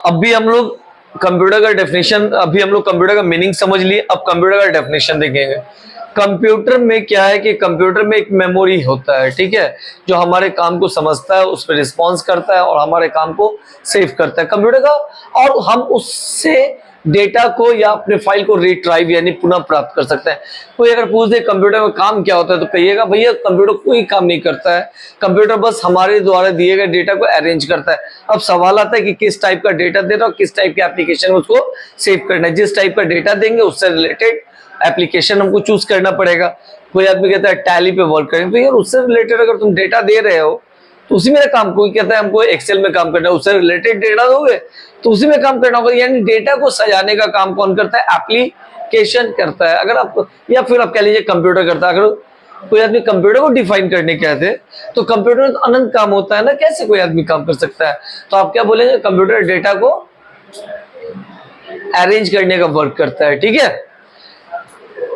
अभी हम लोग कंप्यूटर का डेफिनेशन, अभी हम लोग कंप्यूटर का मीनिंग समझ लिए, अब कंप्यूटर का डेफिनेशन देखेंगे। कंप्यूटर में क्या है कि कंप्यूटर में एक मेमोरी होता है, ठीक है, जो हमारे काम को समझता है, उस पर रिस्पॉन्स करता है और हमारे काम को सेव करता है कंप्यूटर का, और हम उससे डेटा को या अपने फाइल को रिट्राइव यानी पुनः प्राप्त कर सकते हैं। कोई अगर पूछ दे कंप्यूटर में काम क्या होता है तो कहिएगा भैया कंप्यूटर कोई काम नहीं करता है, कंप्यूटर बस हमारे द्वारा दिए गए डेटा को अरेंज करता है। अब सवाल आता है कि किस टाइप का डेटा दे रहा हो, किस टाइप के एप्लीकेशन में उसको सेव करना है। जिस टाइप का डेटा देंगे उससे रिलेटेड एप्लीकेशन हमको चूज करना पड़ेगा। कोई आदमी कहता है टैली पे वर्क करें, तो यार उससे रिलेटेड अगर तुम डेटा दे रहे हो तो उसी में काम। कोई कहता है हमको एक्सेल में काम करना है, उससे रिलेटेड डेटा दोगे तो उसी में काम करना होगा। यानी डेटा को सजाने का काम कौन करता है? एप्लीकेशन करता है। अगर आप, या फिर आप कह लीजिए कंप्यूटर करता है। अगर कोई आदमी कंप्यूटर को डिफाइन करने कहते हैं तो कंप्यूटर में तो अनंत काम होता है ना, कैसे कोई आदमी काम कर सकता है? तो आप क्या बोलेंगे? कंप्यूटर डेटा को अरेंज करने का वर्क करता है, ठीक है।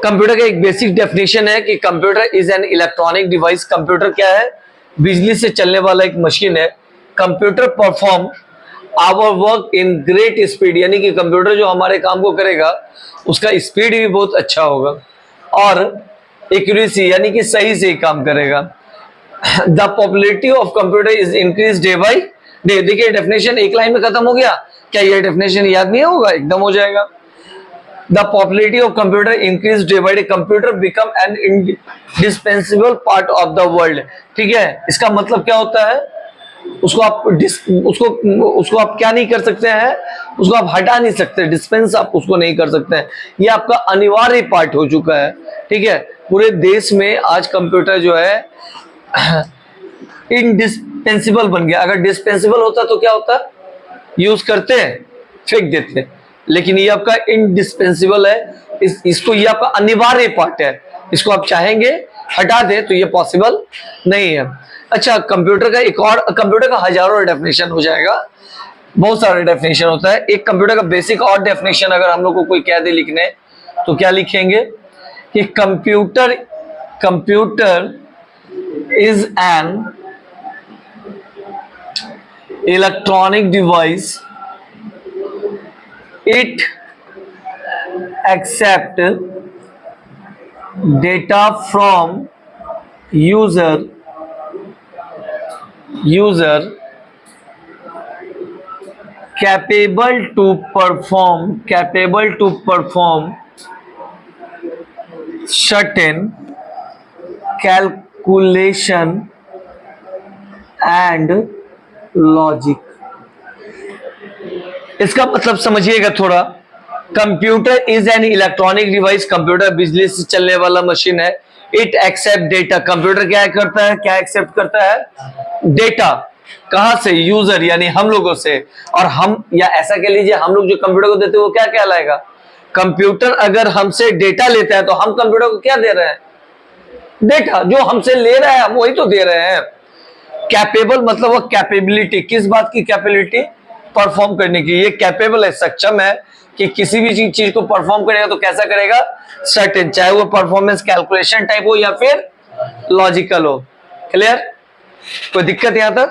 कंप्यूटर का एक बेसिक डेफिनेशन है कि computer is an electronic device. Computer क्या है? बिजली से चलने वाला एक मशीन है। Computer perform our work in great speed, यानी कि कंप्यूटर जो हमारे काम को करेगा उसका स्पीड भी बहुत अच्छा होगा, और एक्यूरेसी यानी कि सही से काम करेगा। The popularity of computer is increase day by day. देखिए डेफिनेशन एक लाइन में खत्म हो गया। क्या ये डेफिनेशन याद नहीं होगा? एकदम हो जाएगा। The popularity of computer increased day by day. Computer become an indispensable part of the world. ठीक है, इसका मतलब क्या होता है? उसको आप क्या नहीं कर सकते हैं? उसको आप हटा नहीं सकते, डिस्पेंस आप उसको नहीं कर सकते हैं। ये आपका अनिवार्य पार्ट हो चुका है, ठीक है। पूरे देश में आज कंप्यूटर जो है इंडिस्पेंसिबल बन गया। अगर डिस्पेंसिबल होता तो क्या होता? यूज करते हैं, फेंक देते हैं, लेकिन ये आपका इंडिस्पेंसिबल है। इसको, ये आपका अनिवार्य पार्ट है। इसको आप चाहेंगे हटा दे तो ये पॉसिबल नहीं है। अच्छा, कंप्यूटर का एक और, कंप्यूटर का हजारों डेफिनेशन हो जाएगा, बहुत सारे डेफिनेशन होता है। एक कंप्यूटर का बेसिक और डेफिनेशन अगर हम लोग को कोई कह दे लिखने तो क्या लिखेंगे कि computer is an electronic device, it accept data from user capable to perform certain calculation and logic। इसका मतलब समझिएगा थोड़ा। Computer is an electronic device, computer बिजली से चलने वाला मशीन है। इट एक्सेप्ट डेटा, कंप्यूटर क्या करता है? क्या एक्सेप्ट करता है? डेटा। कहां से? यूजर यानी हम लोगों से। और हम, या ऐसा कह लीजिए हम लोग जो कंप्यूटर को देते हैं वो क्या कहलाएगा? कंप्यूटर अगर हमसे डेटा लेता है तो हम कंप्यूटर को क्या दे रहे हैं? डेटा। जो हमसे ले रहा है हम वही तो दे रहे हैं। कैपेबल मतलब वो कैपेबिलिटी, किस बात की कैपेबिलिटी? परफॉर्म करने की। ये कैपेबल है, सक्षम है कि किसी भी चीज को परफॉर्म करेगा तो कैसा करेगा? सर्टेन, चाहे वो परफॉर्मेंस कैलकुलेशन टाइप हो या फिर लॉजिकल हो। क्लियर? कोई दिक्कत यहां तक?